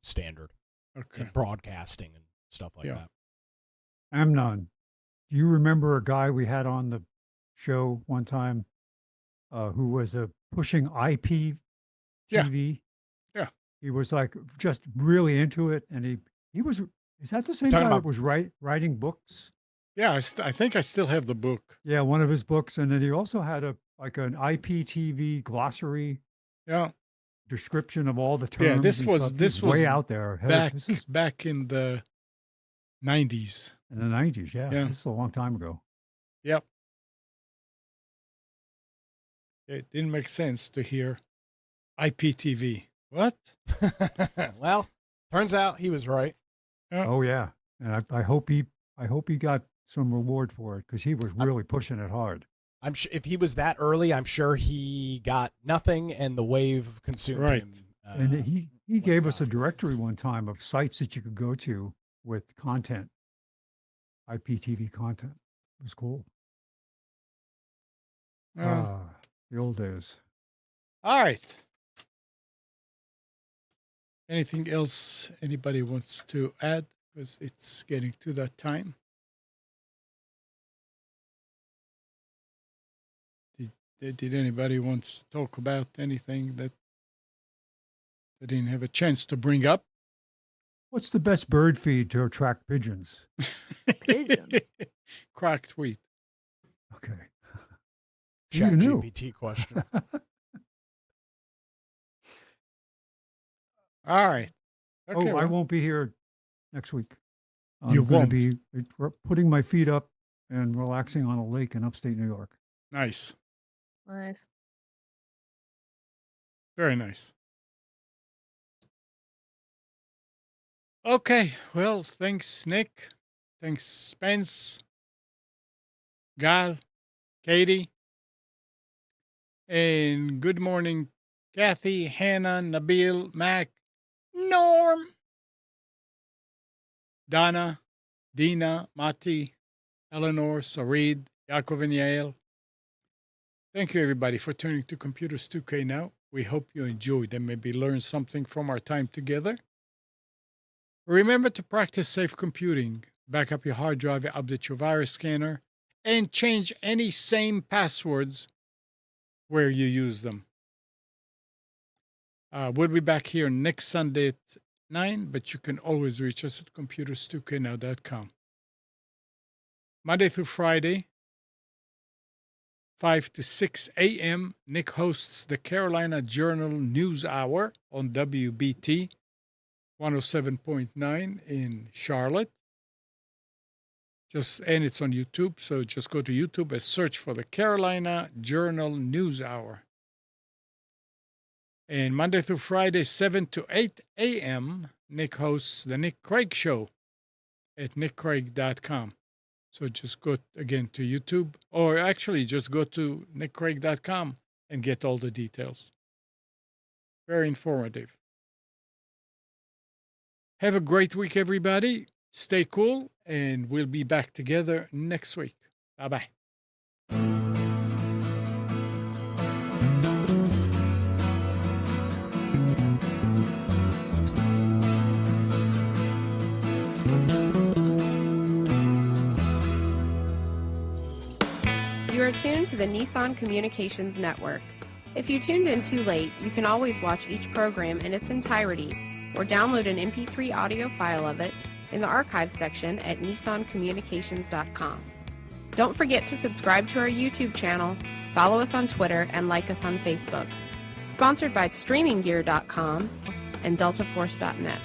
standard Okay. in broadcasting and stuff like Yeah. that. Amnon, do you remember a guy we had on the show one time who was pushing IP Yeah. TV? Yeah. He was like just really into it, and he was. Is that the same Talking guy that about- was writing books? Yeah, I think I still have the book. Yeah, one of his books, and then he also had an IPTV glossary Yeah, description of all the terms. Yeah, this and was- stuff. this He's was way out there. Hey, back this is back in the 90s. in the 90s. Yeah, Yeah. this is a long time ago. Yep. It didn't make sense to hear IPTV. What? Well, turns out he was right. Yeah. Oh yeah, and I hope he got some reward for it because he was really pushing it hard. I'm sure if he was that early, I'm sure he got nothing, and the wave consumed Right. him. And he like gave us a that. directory one time of sites that you could go to with content, IPTV content. It was cool. The old days. All right. Anything else anybody wants to add? Because it's getting to that time. Did anybody wants to talk about anything that they didn't have a chance to bring up? What's the best bird feed to attract pigeons? Pigeons. Cracked wheat. Okay. Chat You knew. GPT question. All right. Okay, I well, won't be here next week. You I'm going to won't? be putting my feet up and relaxing on a lake in upstate New York. nice. Nice. Very nice. Okay. Well, thanks, Nick. Thanks, Spence, Gal, Katie. And good morning, Kathy, Hannah, Nabil, Mac, Norm, Donna, Dina, Mati, Eleanor, Sarid, Yaakov, and Yael. Thank you, everybody, for turning to Computers 2K now. We hope you enjoyed and maybe learned something from our time together. Remember to practice safe computing. Back up your hard drive, update your virus scanner, and change any same passwords where you use them. We'll be back here next Sunday at 9, but you can always reach us at computers2know.com. Monday through Friday, 5 to 6 a.m., Nick hosts the Carolina Journal News Hour on WBT 107.9 in Charlotte. And it's on YouTube, so just go to YouTube and search for the Carolina Journal News Hour. And Monday through Friday, 7 to 8 a.m., Nick hosts the Nick Craig Show at nickcraig.com. So just go again to YouTube, or actually just go to nickcraig.com and get all the details. Very informative. Have a great week, everybody. Stay cool, and we'll be back together next week. Bye-bye. You are tuned to the Nissan Communications Network. If you tuned in too late, you can always watch each program in its entirety or download an MP3 audio file of it in the archives section at nissancommunications.com. Don't forget to subscribe to our YouTube channel, follow us on Twitter, and like us on Facebook. Sponsored by StreamingGear.com and DeltaForce.net.